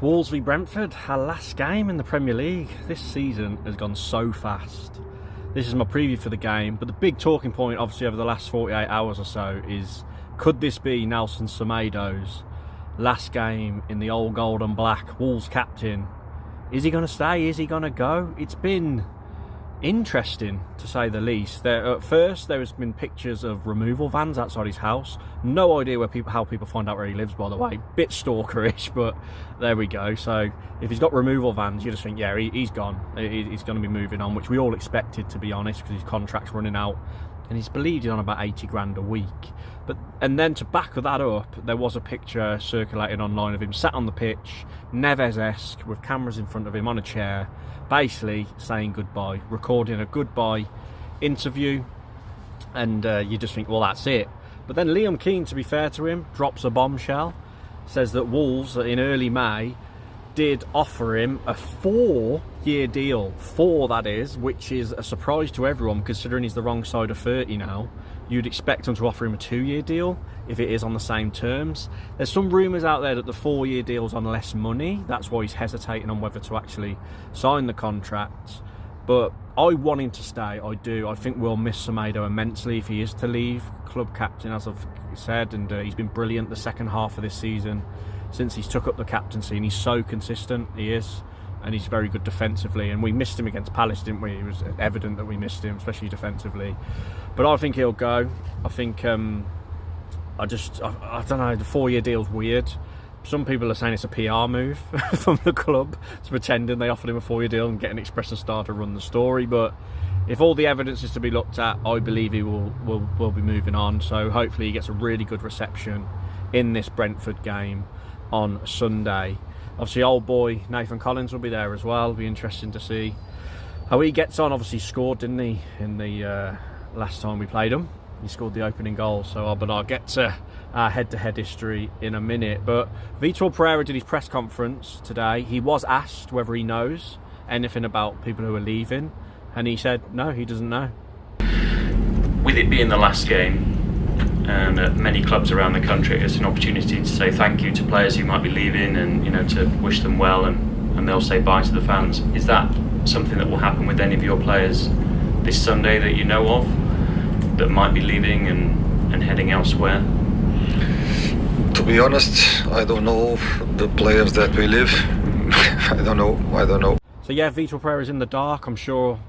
Wolves v Brentford, our last game in the Premier League. This season has gone so fast. This is my preview for the game, but the big talking point obviously over the last 48 hours or so is, could this be Nelson Semedo's last game in the old gold and black, Wolves captain? Is he going to stay? Is he going to go? It's been interesting, to say the least. At first, there has been pictures of removal vans outside his house. No idea how people find out where he lives, by the way. Bit stalkerish, but there we go. So if he's got removal vans, you just think, yeah, he's gone. He's going to be moving on, which we all expected, to be honest, because his contract's running out. And he's believed he's on about 80 grand a week. And then to back that up, there was a picture circulating online of him sat on the pitch, Neves-esque, with cameras in front of him on a chair, basically saying goodbye, recording a goodbye interview. And you just think, well, that's it. But then Liam Keane, to be fair to him, drops a bombshell, says that Wolves, in early May, did offer him a 4-year deal. 4, that is, which is a surprise to everyone, considering he's the wrong side of 30 now. You'd expect them to offer him a 2-year deal if it is on the same terms. There's some rumours out there that the 4-year deal's on less money. That's why he's hesitating on whether to actually sign the contract. But I want him to stay, I do. I think we'll miss Semedo immensely if he is to leave. Club captain, as I've said, and he's been brilliant the second half of this season since he's took up the captaincy, and he's so consistent, he is, and he's very good defensively. And we missed him against Palace, didn't we? It was evident that we missed him, especially defensively. But I think he'll go. I think I don't know, the 4-year deal's weird. Some people are saying it's a PR move from the club, to pretending they offered him a 4-year deal and get an Express star to run the story. But if all the evidence is to be looked at, I believe he will be moving on. So hopefully he gets a really good reception in this Brentford game on Sunday. Obviously old boy Nathan Collins will be there as well. It'll be interesting to see how he gets on. Obviously scored, didn't he, in the last time we played him. He scored the opening goal. But I'll get to our head-to-head history in a minute. But Vitor Pereira did his press conference today. He was asked whether he knows anything about people who are leaving, and he said no, he doesn't know. With it being the last game, and at many clubs around the country, it's an opportunity to say thank you to players who might be leaving, and to wish them well, and they'll say bye to the fans. Is that something that will happen with any of your players this Sunday that you know of, that might be leaving and heading elsewhere? To be honest, I don't know the players that will leave. I don't know. So yeah, Vitor Pereira's in the dark. I'm sure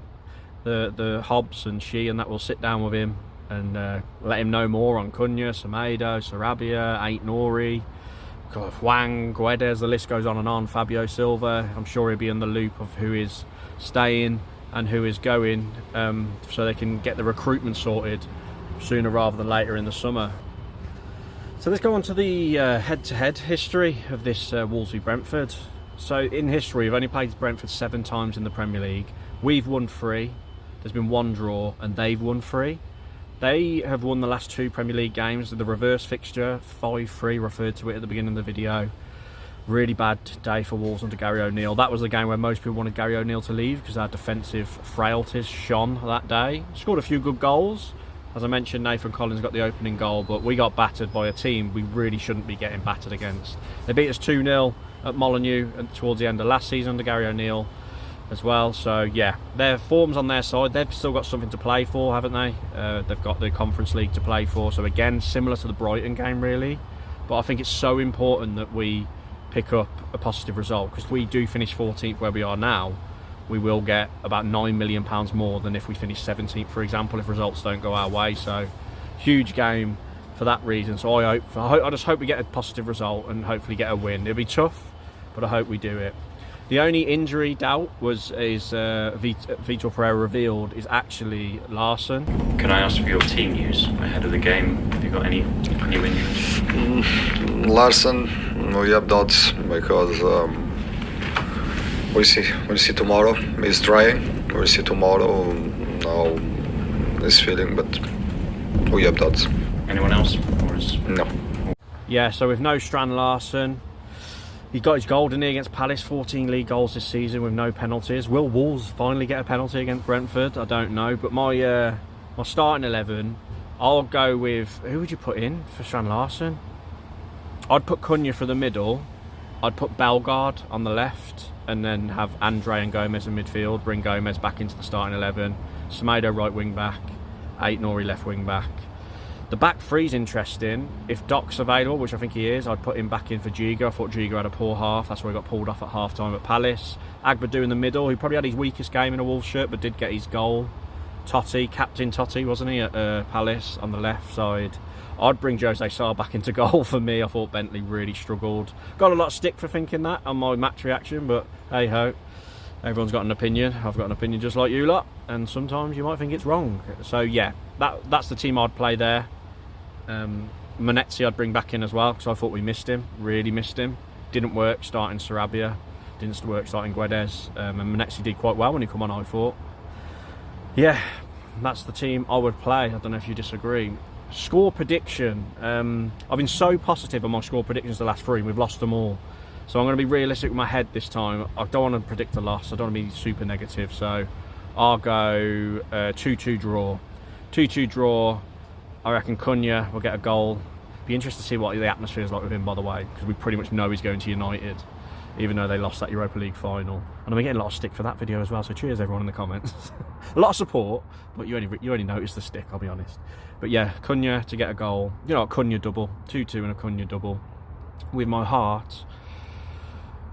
the Hobbs and She and that will sit down with him and let him know more on Cunha, Semedo, Sarabia, Ait-Nouri, Hwang, Guedes, the list goes on and on, Fabio Silva. I'm sure he'll be in the loop of who is staying and who is going, so they can get the recruitment sorted sooner rather than later in the summer. So let's go on to the head-to-head history of this Wolves v Brentford. So in history, we've only played Brentford 7 times in the Premier League. We've won 3, there's been 1 draw, and they've won 3. They have won the last 2 Premier League games. The reverse fixture, 5-3, referred to it at the beginning of the video. Really bad day for Wolves under Gary O'Neill. That was the game where most people wanted Gary O'Neill to leave because our defensive frailties shone that day. Scored a few good goals. As I mentioned, Nathan Collins got the opening goal, but we got battered by a team we really shouldn't be getting battered against. They beat us 2-0 at Molineux towards the end of last season under Gary O'Neill as well. So yeah, their form's on their side. They've still got something to play for, haven't they? They've got the Conference League to play for. So again, similar to the Brighton game really. But I think it's so important that we pick up a positive result, because if we do finish 14th where we are now, we will get about £9 million more than if we finish 17th, for example, if results don't go our way. So huge game for that reason. So I just hope we get a positive result and hopefully get a win. It'll be tough, but I hope we do it. The only injury doubt Vitor Pereira revealed is actually Larsson. Can I ask for your team news ahead of the game? Have you got any new injuries? Larsson, we have doubts because we'll see tomorrow. He's trying. We'll see tomorrow how he's feeling, but we have doubts. Anyone else? No. Yeah, so with no Strand Larsson, he got his goal, didn't he, against Palace. 14 league goals this season with no penalties. Will Wolves finally get a penalty against Brentford? I don't know. But my starting 11, I'll go with... Who would you put in for Strand Larsson? I'd put Cunha for the middle. I'd put Bellegarde on the left and then have Andre and Gomez in midfield, bring Gomez back into the starting 11, Semedo right wing back, Aït-Nouri left wing back. The back three's interesting. If Doc's available, which I think he is, I'd put him back in for Giga. I thought Giga had a poor half. That's why he got pulled off at half-time at Palace. Agbadou in the middle, who probably had his weakest game in a Wolves shirt, but did get his goal. Totti, captain Totti, wasn't he, at Palace on the left side. I'd bring Jose Sarr back into goal for me. I thought Bentley really struggled. Got a lot of stick for thinking that on my match reaction, but hey-ho. Everyone's got an opinion. I've got an opinion just like you lot, and sometimes you might think it's wrong. So yeah, that's the team I'd play there. Manetzi I'd bring back in as well, because I thought we missed him, really missed him. Didn't work starting Sarabia, didn't work starting Guedes, and Manetzi did quite well when he come on, I thought. Yeah, that's the team I would play. I don't know if you disagree. Score prediction. I've been so positive on my score predictions the last three, we've lost them all. So I'm going to be realistic with my head this time. I don't want to predict a loss, I don't want to be super negative, so I'll go 2-2 draw. 2-2 draw. I reckon Cunha will get a goal. Be interested to see what the atmosphere is like with him, by the way, because we pretty much know he's going to United, even though they lost that Europa League final. And I'm getting a lot of stick for that video as well, so cheers everyone in the comments. A lot of support, but you only noticed the stick, I'll be honest. But yeah, Cunha to get a goal. You know, a Cunha double. 2-2 and a Cunha double. With my heart,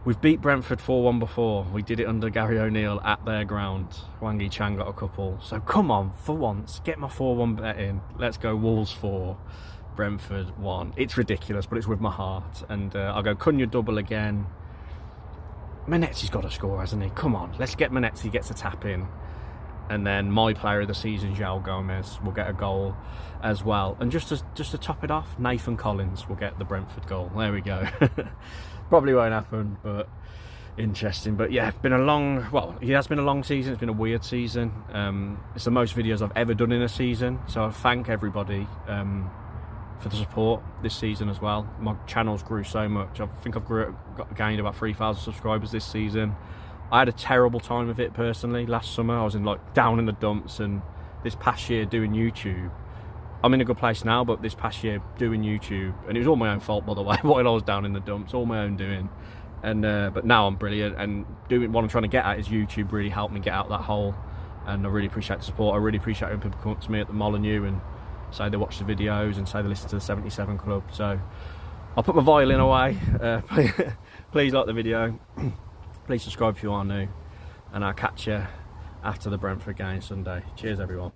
we've beat Brentford 4-1 before. We did it under Gary O'Neill at their ground. Wang Yi-Chan got a couple. So come on, for once, get my 4-1 bet in. Let's go Wolves 4, Brentford 1. It's ridiculous, but it's with my heart. And I'll go Cunha double again. Manetzi's got to score, hasn't he? Come on, let's get Manetzi, gets a tap in. And then my player of the season, João Gomez, will get a goal as well. And just to top it off, Nathan Collins will get the Brentford goal. There we go. Probably won't happen, but interesting. But yeah, been a long, well, it has been a long season. It's been a weird season. It's the most videos I've ever done in a season. So I thank everybody for the support this season as well. My channels grew so much. I think I've gained about 3,000 subscribers this season. I had a terrible time with it personally. Last summer I was down in the dumps, and this past year doing YouTube, I'm in a good place now, but this past year doing YouTube, and it was all my own fault, by the way, while I was down in the dumps, all my own doing. And but now I'm brilliant, and doing what I'm trying to get at is YouTube really helped me get out that hole, and I really appreciate the support. I really appreciate when people come up to me at the Molineux and say they watch the videos and say they listen to the 77 Club. So I'll put my violin away. Please like the video. Please subscribe if you are new, and I'll catch you after the Brentford game Sunday. Cheers everyone.